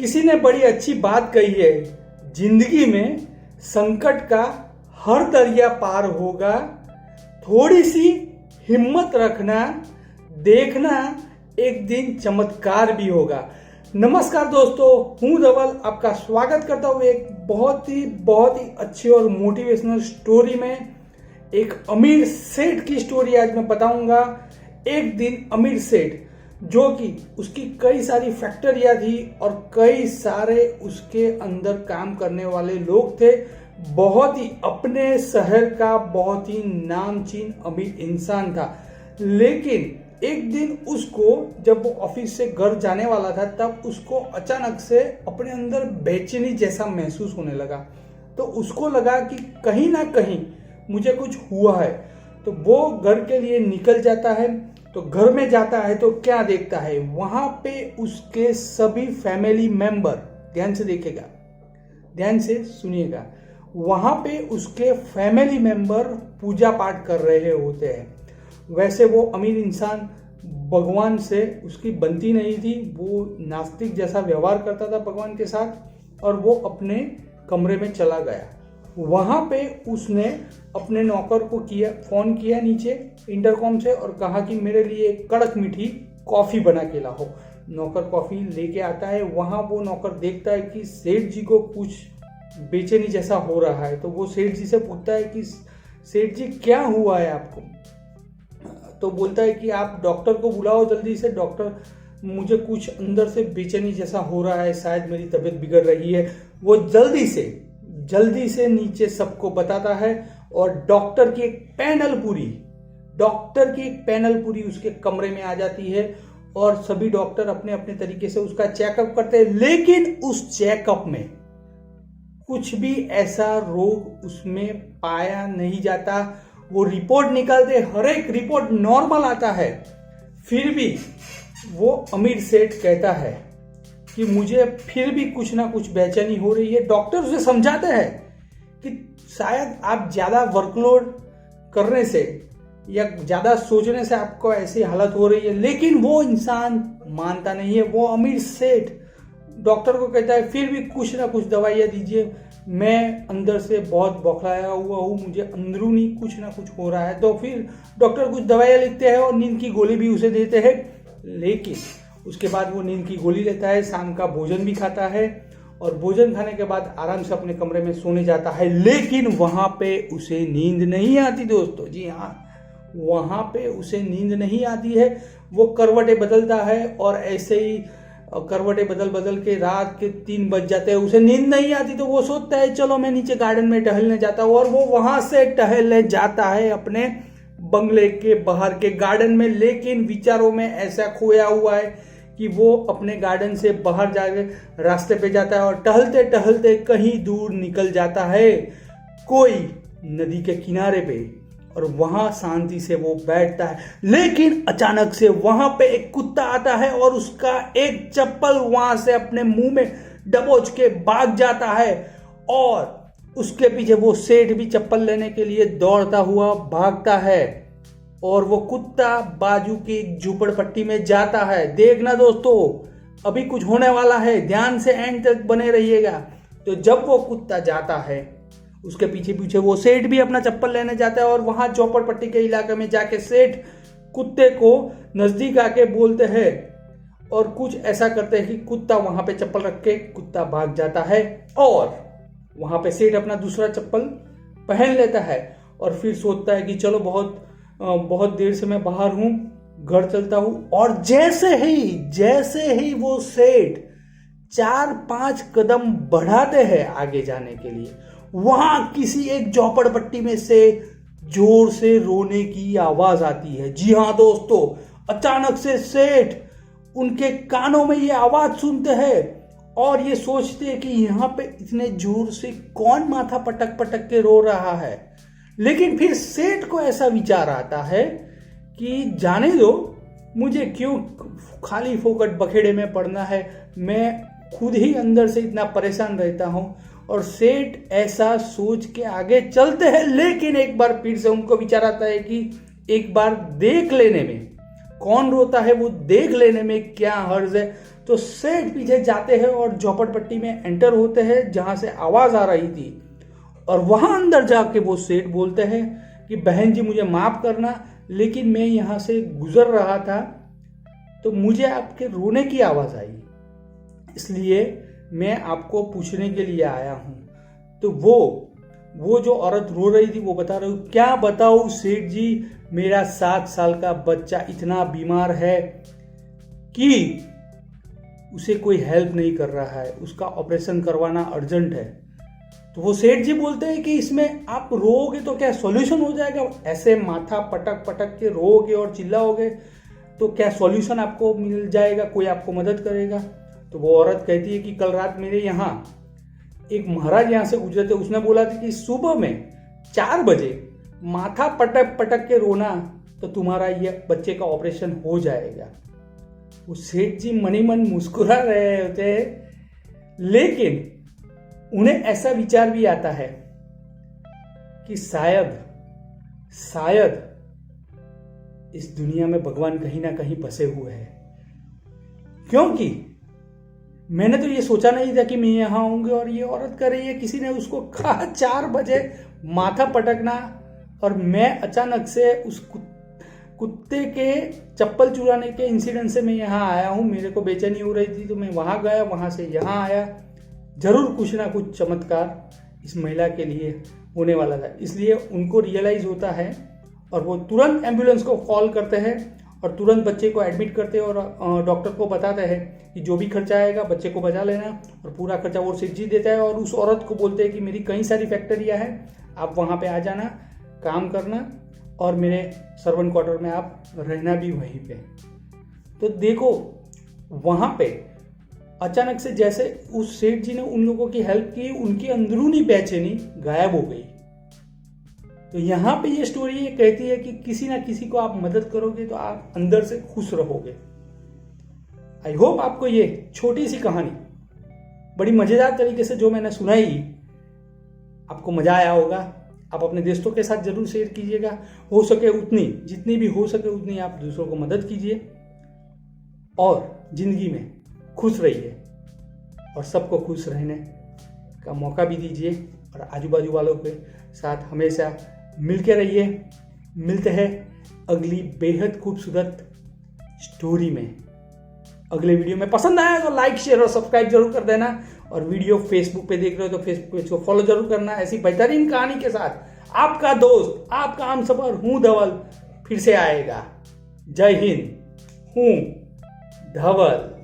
किसी ने बड़ी अच्छी बात कही है, जिंदगी में संकट का हर दरिया पार होगा, थोड़ी सी हिम्मत रखना, देखना एक दिन चमत्कार भी होगा। नमस्कार दोस्तों, हूं धवल, आपका स्वागत करता हूं एक बहुत ही अच्छी और मोटिवेशनल स्टोरी में। एक अमीर सेठ की स्टोरी आज मैं बताऊंगा। एक दिन अमीर सेठ, जो कि उसकी कई सारी फैक्ट्रियां थी और कई सारे उसके अंदर काम करने वाले लोग थे, बहुत ही अपने शहर का बहुत ही नामचीन अमीर इंसान था। लेकिन एक दिन उसको, जब वो ऑफिस से घर जाने वाला था, तब उसको अचानक से अपने अंदर बेचैनी जैसा महसूस होने लगा। तो उसको लगा कि कहीं ना कहीं मुझे कुछ हुआ है। तो वो घर के लिए निकल जाता है। तो घर में जाता है तो क्या देखता है, वहां पे उसके सभी फैमिली मेंबर, ध्यान से देखिएगा, ध्यान से सुनिएगा, वहां पे उसके फैमिली मेंबर पूजा पाठ कर रहे होते हैं। वैसे वो अमीर इंसान, भगवान से उसकी बनती नहीं थी, वो नास्तिक जैसा व्यवहार करता था भगवान के साथ, और वो अपने कमरे में चला गया। वहां पे उसने अपने नौकर को फोन किया नीचे इंटरकॉम से और कहा कि मेरे लिए एक कड़क मीठी कॉफी बना के लाओ। नौकर कॉफी लेके आता है। वहां वो नौकर देखता है कि सेठ जी को कुछ बेचैनी जैसा हो रहा है। तो वो सेठ जी से पूछता है कि सेठ जी क्या हुआ है आपको। तो बोलता है कि आप डॉक्टर को बुलाओ जल्दी से, डॉक्टर मुझे कुछ अंदर से बेचैनी जैसा हो रहा है, शायद मेरी तबीयत बिगड़ रही है। वो जल्दी से नीचे सबको बताता है और डॉक्टर की एक पैनल पूरी उसके कमरे में आ जाती है और सभी डॉक्टर अपने अपने तरीके से उसका चेकअप करते हैं। लेकिन उस चेकअप में कुछ भी ऐसा रोग उसमें पाया नहीं जाता। वो रिपोर्ट निकालते, हर एक रिपोर्ट नॉर्मल आता है। फिर भी वो अमीर सेठ कहता है कि मुझे फिर भी कुछ ना कुछ बेचैनी हो रही है। डॉक्टर उसे समझाते हैं कि शायद आप ज्यादा वर्कलोड करने से या ज्यादा सोचने से आपको ऐसी हालत हो रही है। लेकिन वो इंसान मानता नहीं है। वो अमीर सेठ डॉक्टर को कहता है फिर भी कुछ ना कुछ दवाइयाँ दीजिए, मैं अंदर से बहुत बौखलाया हुआ हूँ, मुझे अंदरूनी कुछ ना कुछ हो रहा है। तो फिर डॉक्टर कुछ दवाइयाँ लिखते हैं और नींद की गोली भी उसे देते हैं। लेकिन उसके बाद वो नींद की गोली लेता है, शाम का भोजन भी खाता है और भोजन खाने के बाद आराम से अपने कमरे में सोने जाता है। लेकिन वहां पे उसे नींद नहीं आती दोस्तों। जी हाँ, वहां पे उसे नींद नहीं आती है। वो करवटें बदलता है और ऐसे ही करवटें बदल के रात के 3 बज जाते हैं, उसे नींद नहीं आती। तो वो सोचता है चलो मैं नीचे गार्डन में टहलने जाता हूँ, और वो वहां से टहलने जाता है अपने बंगले के बाहर के गार्डन में। लेकिन विचारों में ऐसा खोया हुआ है कि वो अपने गार्डन से बाहर जाके रास्ते पे जाता है और टहलते टहलते कहीं दूर निकल जाता है कोई नदी के किनारे पे, और वहां शांति से वो बैठता है। लेकिन अचानक से वहां पे एक कुत्ता आता है और उसका एक चप्पल वहां से अपने मुंह में दबोच के भाग जाता है, और उसके पीछे वो सेठ भी चप्पल लेने के लिए दौड़ता हुआ भागता है, और वो कुत्ता बाजू की एक झूपड़पट्टी में जाता है। देखना दोस्तों, अभी कुछ होने वाला है, ध्यान से एंड तक बने रहिएगा। तो जब वो कुत्ता जाता है, उसके पीछे पीछे वो सेठ भी अपना चप्पल लेने जाता है, और वहां झोपड़पट्टी के इलाके में जाके सेठ कुत्ते को नजदीक आके बोलते हैं और कुछ ऐसा करते हैं कि कुत्ता वहां पे चप्पल रख के कुत्ता भाग जाता है, और वहां पे सेठ अपना दूसरा चप्पल पहन लेता है और फिर सोचता है कि चलो बहुत देर से मैं बाहर हूं, घर चलता हूं। और जैसे ही वो सेठ 4-5 कदम बढ़ाते हैं आगे जाने के लिए, वहां किसी एक झोपड़पट्टी में से जोर से रोने की आवाज आती है। जी हाँ दोस्तों, अचानक से सेठ उनके कानों में ये आवाज सुनते हैं और ये सोचते हैं कि यहाँ पे इतने जोर से कौन माथा पटक पटक के रो रहा है। लेकिन फिर सेठ को ऐसा विचार आता है कि जाने दो, मुझे क्यों खाली फोकट बखेड़े में पड़ना है, मैं खुद ही अंदर से इतना परेशान रहता हूं। और सेठ ऐसा सोच के आगे चलते हैं। लेकिन एक बार फिर से उनको विचार आता है कि एक बार देख लेने में, कौन रोता है वो देख लेने में क्या हर्ज है। तो सेठ पीछे जाते हैं और झोपड़पट्टी में एंटर होते हैं जहां से आवाज आ रही थी, और वहां अंदर जाके वो सेठ बोलते हैं कि बहन जी मुझे माफ करना, लेकिन मैं यहां से गुजर रहा था तो मुझे आपके रोने की आवाज आई, इसलिए मैं आपको पूछने के लिए आया हूं। तो वो जो औरत रो रही थी वो बता रही, क्या बताऊं सेठ जी, मेरा 7 साल का बच्चा इतना बीमार है कि उसे कोई हेल्प नहीं कर रहा है, उसका ऑपरेशन करवाना अर्जेंट है। तो वो सेठ जी बोलते हैं कि इसमें आप रोओगे तो क्या सॉल्यूशन हो जाएगा? ऐसे माथा पटक पटक के रोओगे और चिल्लाओगे तो क्या सॉल्यूशन आपको मिल जाएगा, कोई आपको मदद करेगा? तो वो औरत कहती है कि कल रात मेरे यहाँ एक महाराज यहाँ से गुजरे थे, उसने बोला था कि सुबह में 4 बजे माथा पटक पटक के रोना तो तुम्हारा ये बच्चे का ऑपरेशन हो जाएगा। वो सेठ जी मनी मन मुस्कुरा रहे होते हैं, लेकिन उन्हें ऐसा विचार भी आता है कि शायद इस दुनिया में भगवान कहीं ना कहीं बसे हुए हैं, क्योंकि मैंने तो ये सोचा नहीं था कि मैं यहां आऊंगी और ये औरत कर रही है। किसी ने उसको कहा 4 बजे माथा पटकना, और मैं अचानक से उस कुत्ते के चप्पल चुराने के इंसिडेंट से मैं यहाँ आया हूँ। मेरे को बेचैनी हो रही थी तो मैं वहाँ गया, वहाँ से यहाँ आया। जरूर कुछ ना कुछ चमत्कार इस महिला के लिए होने वाला था, इसलिए उनको रियलाइज होता है और वो तुरंत एम्बुलेंस को कॉल करते हैं और तुरंत बच्चे को एडमिट करते हैं और डॉक्टर को बताते हैं कि जो भी खर्चा आएगा बच्चे को बचा लेना, और पूरा खर्चा वो सेठ जी देता है। और उस औरत को बोलते हैं कि मेरी कई सारी फैक्ट्रियाँ हैं, आप वहाँ पे आ जाना, काम करना, और मेरे सर्वेंट क्वार्टर में आप रहना भी वहीं पे। तो देखो वहाँ पे अचानक से जैसे उस सेठ जी ने उन लोगों की हेल्प की, उनकी अंदरूनी बेचैनी गायब हो गई। तो यहाँ पे ये स्टोरी ये कहती है कि किसी ना किसी को आप मदद करोगे तो आप अंदर से खुश रहोगे। आई होप आपको ये छोटी सी कहानी बड़ी मजेदार तरीके से जो मैंने सुनाई आपको मजा आया होगा। आप अपने दोस्तों के साथ जरूर शेयर कीजिएगा, हो सके उतनी, जितनी भी हो सके उतनी आप दूसरों को मदद कीजिए, और जिंदगी में खुश रहिए और सबको खुश रहने का मौका भी दीजिए, और आजू बाजू वालों के साथ हमेशा मिलके रहिए। मिलते हैं अगली बेहद खूबसूरत स्टोरी में, अगले वीडियो में। पसंद आया तो लाइक शेयर और सब्सक्राइब जरूर कर देना, और वीडियो फेसबुक पे देख रहे हो तो फेसबुक पेज को फॉलो जरूर करना। ऐसी बेहतरीन कहानी के साथ आपका दोस्त, आपका हमसफर हूं धवल फिर से आएगा। जय हिंद, हूं धवल।